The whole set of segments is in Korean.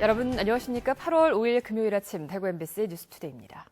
여러분 안녕하십니까? 8월 5일 금요일 아침 대구 MBC 뉴스투데이입니다.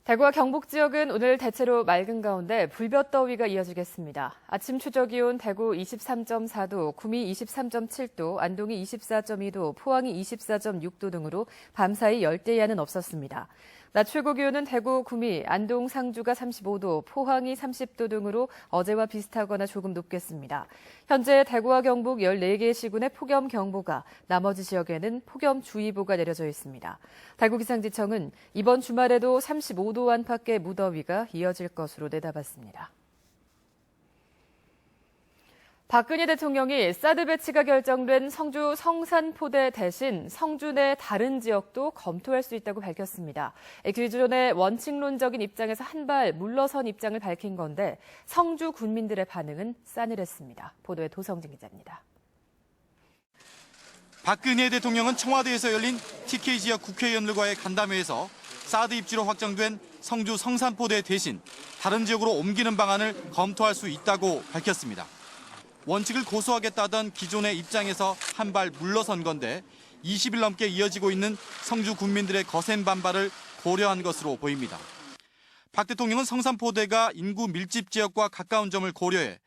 대구와 경북 지역은 오늘 대체로 맑은 가운데 불볕더위가 이어지겠습니다. 아침 최저기온 대구 23.4도, 구미 23.7도, 안동이 24.2도, 포항이 24.6도 등으로 밤사이 열대야는 없었습니다. 낮 최고기온은 대구, 구미, 안동, 상주가 35도, 포항이 30도 등으로 어제와 비슷하거나 조금 높겠습니다. 현재 대구와 경북 14개 시군의 폭염경보가, 나머지 지역에는 폭염주의보가 내려져 있습니다. 대구기상지청은 이번 주말에도 35도 안팎의 무더위가 이어질 것으로 내다봤습니다. 박근혜 대통령이 사드 배치가 결정된 성주 성산포대 대신 성주 내 다른 지역도 검토할 수 있다고 밝혔습니다. 기존의 원칙론적인 입장에서 한 발 물러선 입장을 밝힌 건데 성주 군민들의 반응은 싸늘했습니다. 보도에 도성진 기자입니다. 박근혜 대통령은 청와대에서 열린 TK 지역 국회의원들과의 간담회에서 사드 입지로 확정된 성주 성산포대 대신 다른 지역으로 옮기는 방안을 검토할 수 있다고 밝혔습니다. 원칙을 고수하겠다던 기존의 입장에서 한 발 물러선 건데 20일 넘게 이어지고 있는 성주 군민들의 거센 반발을 고려한 것으로 보입니다. 박 대통령은 성산포대가 인구 밀집 지역과 가까운 점을 고려해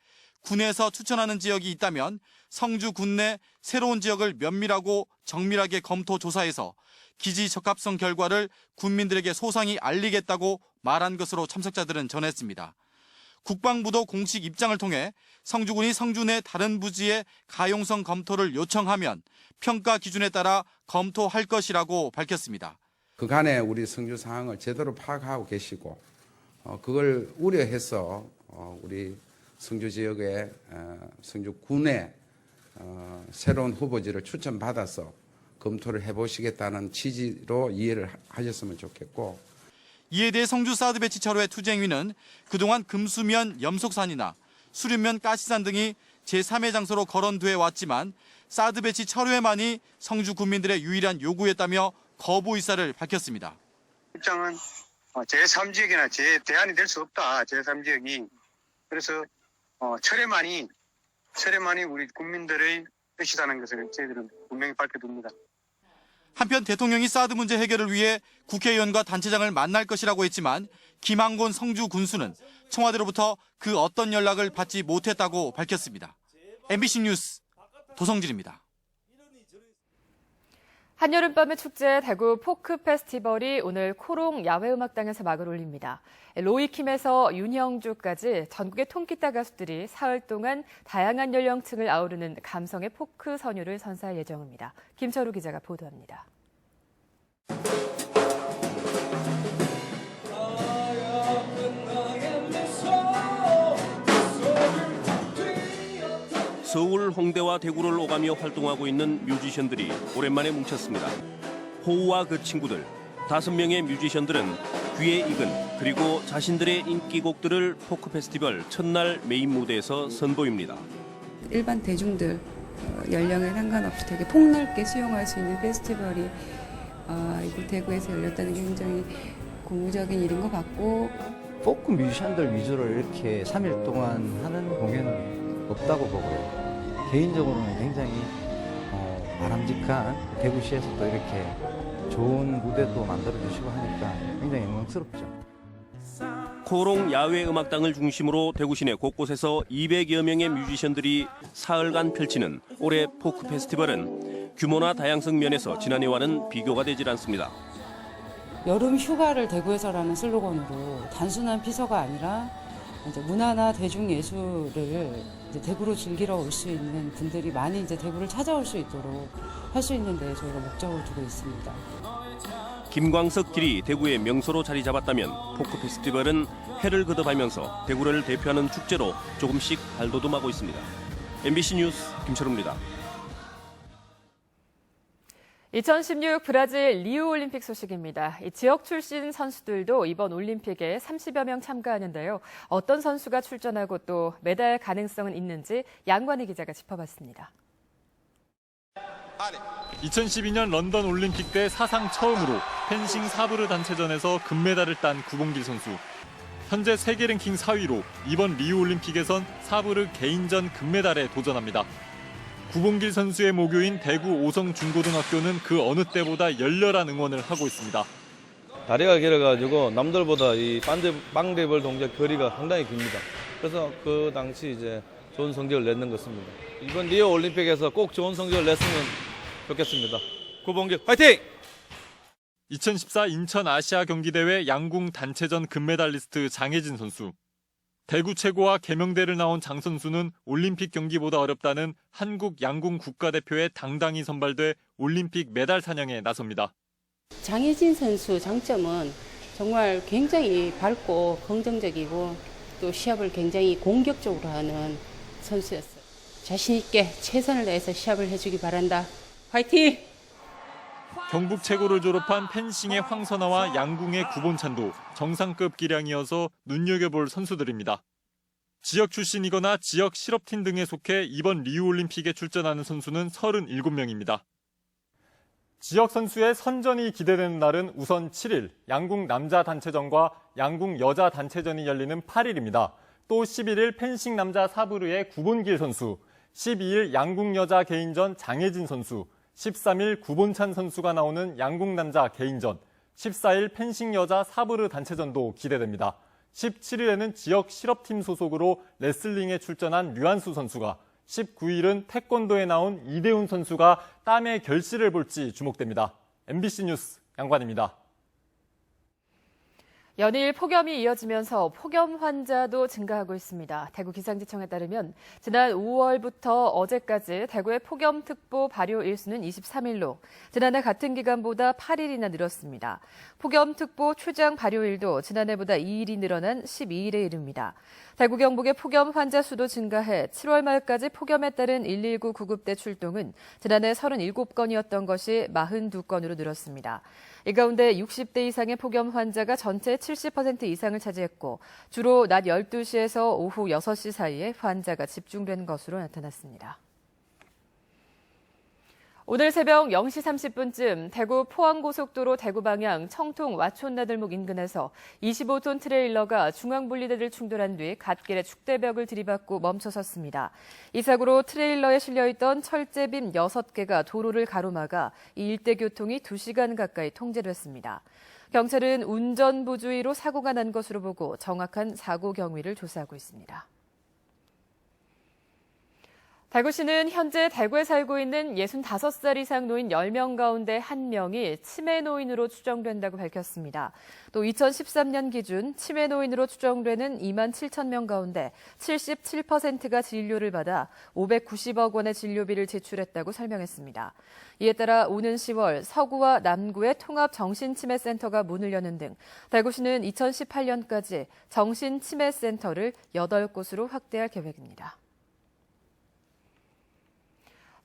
군에서 추천하는 지역이 있다면 성주 군 내 새로운 지역을 면밀하고 정밀하게 검토 조사해서 기지 적합성 결과를 군민들에게 소상히 알리겠다고 말한 것으로 참석자들은 전했습니다. 국방부도 공식 입장을 통해 성주군이 성주 내 다른 부지의 가용성 검토를 요청하면 평가 기준에 따라 검토할 것이라고 밝혔습니다. 그간의 우리 성주 상황을 제대로 파악하고 계시고 그걸 우려해서 우리 성주 지역의 성주군의 새로운 후보지를 추천받아서 검토를 해보시겠다는 취지로 이해를 하셨으면 좋겠고, 이에 대해 성주 사드 배치 철회 투쟁위는 그동안 금수면 염속산이나 수륜면 가시산 등이 제3의 장소로 거론돼 왔지만 사드 배치 철회만이 성주 군민들의 유일한 요구였다며 거부 의사를 밝혔습니다. 입장은 제3지역이나 대안이 될 수 없다. 제3지역이. 그래서 철회만이 우리 국민들의 뜻이라는 것을 저희들은 분명히 밝혀둡니다. 한편 대통령이 사드 문제 해결을 위해 국회의원과 단체장을 만날 것이라고 했지만 김항곤 성주 군수는 청와대로부터 그 어떤 연락을 받지 못했다고 밝혔습니다. MBC 뉴스 도성진입니다. 한여름밤의 축제 대구 포크 페스티벌이 오늘 코롱 야외음악당에서 막을 올립니다. 로이킴에서 윤형주까지 전국의 통기타 가수들이 사흘 동안 다양한 연령층을 아우르는 감성의 포크 선율을 선사할 예정입니다. 김철우 기자가 보도합니다. 서울, 홍대와 대구를 오가며 활동하고 있는 뮤지션들이 오랜만에 뭉쳤습니다. 호우와 그 친구들, 5명의 뮤지션들은 귀에 익은 그리고 자신들의 인기곡들을 포크 페스티벌 첫날 메인 무대에서 선보입니다. 일반 대중들 연령에 상관없이 되게 폭넓게 수용할 수 있는 페스티벌이 이곳 대구에서 열렸다는 게 굉장히 고무적인 일인 것 같고, 포크 뮤지션들 위주로 이렇게 3일 동안 하는 공연은 없다고 보고요. 개인적으로는 굉장히 바람직한 대구시에서 또 이렇게 좋은 무대도 만들어주시고 하니까 굉장히 영광스럽죠. 코롱 야외 음악당을 중심으로 대구 시내 곳곳에서 200여 명의 뮤지션들이 사흘간 펼치는 올해 포크 페스티벌은 규모나 다양성 면에서 지난해와는 비교가 되질 않습니다. 여름 휴가를 대구에서라는 슬로건으로 단순한 피서가 아니라 이제 문화나 대중예술을 이제 대구로 즐기러 올 수 있는 분들이 많이 이제 대구를 찾아올 수 있도록 할 수 있는 데 저희가 목적을 두고 있습니다. 김광석 길이 대구의 명소로 자리 잡았다면 포크 페스티벌은 해를 거듭하면서 대구를 대표하는 축제로 조금씩 발돋움하고 있습니다. MBC 뉴스 김철우입니다. 2016 브라질 리우올림픽 소식입니다. 지역 출신 선수들도 이번 올림픽에 30여 명 참가하는데요. 어떤 선수가 출전하고 또 메달 가능성은 있는지 양관희 기자가 짚어봤습니다. 2012년 런던 올림픽 때 사상 처음으로 펜싱 사브르 단체전에서 금메달을 딴 구봉길 선수. 현재 세계 랭킹 4위로 이번 리우 올림픽에선 사브르 개인전 금메달에 도전합니다. 구봉길 선수의 모교인 대구 오성중고등학교는 그 어느 때보다 열렬한 응원을 하고 있습니다. 다리가 길어가지고 남들보다 이 빵드리블 동작 거리가 상당히 깁니다. 그래서 그 당시 이제 좋은 성적을 냈는 것입니다. 이번 리오 올림픽에서 꼭 좋은 성적을 냈으면 좋겠습니다. 구봉길 화이팅! 2014 인천 아시아 경기대회 양궁 단체전 금메달리스트 장혜진 선수. 대구 최고와 계명대를 나온 장 선수는 올림픽 경기보다 어렵다는 한국 양궁 국가대표에 당당히 선발돼 올림픽 메달 사냥에 나섭니다. 장혜진 선수 장점은 정말 굉장히 밝고 긍정적이고 또 시합을 굉장히 공격적으로 하는 선수였어요. 자신 있게 최선을 다해서 시합을 해주기 바란다. 화이팅! 경북 최고를 졸업한 펜싱의 황선아와 양궁의 구본찬도 정상급 기량이어서 눈여겨볼 선수들입니다. 지역 출신이거나 지역 실업팀 등에 속해 이번 리우올림픽에 출전하는 선수는 37명입니다. 지역 선수의 선전이 기대되는 날은 우선 7일 양궁 남자 단체전과 양궁 여자 단체전이 열리는 8일입니다. 또 11일 펜싱 남자 사브르의 구본길 선수, 12일 양궁 여자 개인전 장혜진 선수, 13일 구본찬 선수가 나오는 양궁 남자 개인전, 14일 펜싱 여자 사브르 단체전도 기대됩니다. 17일에는 지역 실업팀 소속으로 레슬링에 출전한 류한수 선수가, 19일은 태권도에 나온 이대훈 선수가 땀의 결실을 볼지 주목됩니다. MBC 뉴스 양관입니다. 연일 폭염이 이어지면서 폭염 환자도 증가하고 있습니다. 대구 기상지청에 따르면 지난 5월부터 어제까지 대구의 폭염특보 발효 일수는 23일로 지난해 같은 기간보다 8일이나 늘었습니다. 폭염특보 출장 발효일도 지난해보다 2일이 늘어난 12일에 이릅니다. 대구 경북의 폭염 환자 수도 증가해 7월 말까지 폭염에 따른 119 구급대 출동은 지난해 37건이었던 것이 42건으로 늘었습니다. 이 가운데 60대 이상의 폭염 환자가 전체의 70% 이상을 차지했고 주로 낮 12시에서 오후 6시 사이에 환자가 집중된 것으로 나타났습니다. 오늘 새벽 0시 30분쯤 대구 포항고속도로 대구 방향 청통 와촌나들목 인근에서 25톤 트레일러가 중앙분리대를 충돌한 뒤 갓길에 축대벽을 들이받고 멈춰섰습니다. 이 사고로 트레일러에 실려있던 철제빔 6개가 도로를 가로막아 이 일대 교통이 2시간 가까이 통제됐습니다. 경찰은 운전 부주의로 사고가 난 것으로 보고 정확한 사고 경위를 조사하고 있습니다. 대구시는 현재 대구에 살고 있는 65살 이상 노인 10명 가운데 1명이 치매 노인으로 추정된다고 밝혔습니다. 또 2013년 기준 치매 노인으로 추정되는 2만 7천 명 가운데 77%가 진료를 받아 590억 원의 진료비를 지출했다고 설명했습니다. 이에 따라 오는 10월 서구와 남구의 통합정신치매센터가 문을 여는 등 대구시는 2018년까지 정신치매센터를 8곳으로 확대할 계획입니다.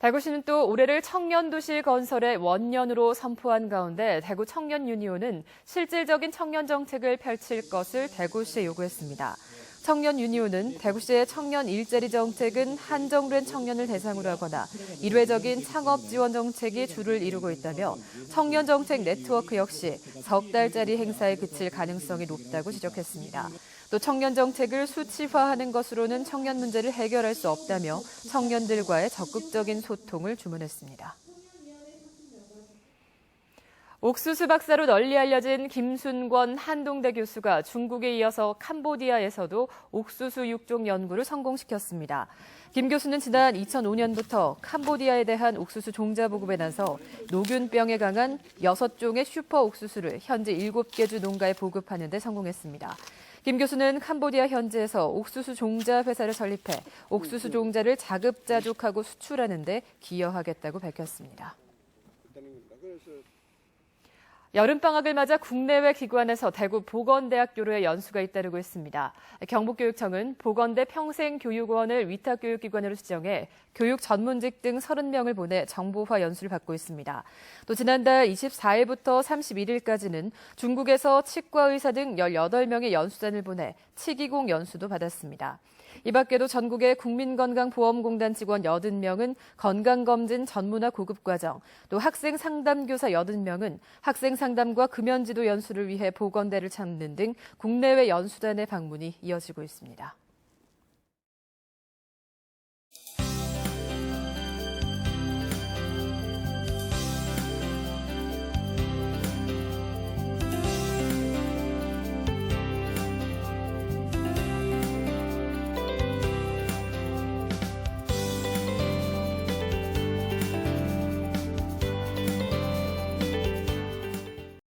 대구시는 또 올해를 청년도시 건설의 원년으로 선포한 가운데 대구 청년 유니온은 실질적인 청년 정책을 펼칠 것을 대구시에 요구했습니다. 청년 유니온은 대구시의 청년 일자리 정책은 한정된 청년을 대상으로 하거나 일회적인 창업 지원 정책이 주를 이루고 있다며 청년 정책 네트워크 역시 석 달짜리 행사에 그칠 가능성이 높다고 지적했습니다. 또 청년 정책을 수치화하는 것으로는 청년 문제를 해결할 수 없다며 청년들과의 적극적인 소통을 주문했습니다. 옥수수 박사로 널리 알려진 김순권 한동대 교수가 중국에 이어서 캄보디아에서도 옥수수 육종 연구를 성공시켰습니다. 김 교수는 지난 2005년부터 캄보디아에 대한 옥수수 종자 보급에 나서 노균병에 강한 6종의 슈퍼 옥수수를 현재 7개 주 농가에 보급하는 데 성공했습니다. 김 교수는 캄보디아 현지에서 옥수수 종자 회사를 설립해 옥수수 종자를 자급자족하고 수출하는 데 기여하겠다고 밝혔습니다. 여름방학을 맞아 국내외 기관에서 대구 보건대학교로의 연수가 잇따르고 있습니다. 경북교육청은 보건대 평생교육원을 위탁교육기관으로 지정해 교육 전문직 등 30명을 보내 정보화 연수를 받고 있습니다. 또 지난달 24일부터 31일까지는 중국에서 치과의사 등 18명의 연수단을 보내 치기공 연수도 받았습니다. 이 밖에도 전국의 국민건강보험공단 직원 80명은 건강검진 전문화 고급과정, 또 학생상담교사 80명은 학생상담과 금연지도 연수를 위해 보건대를 찾는 등 국내외 연수단의 방문이 이어지고 있습니다.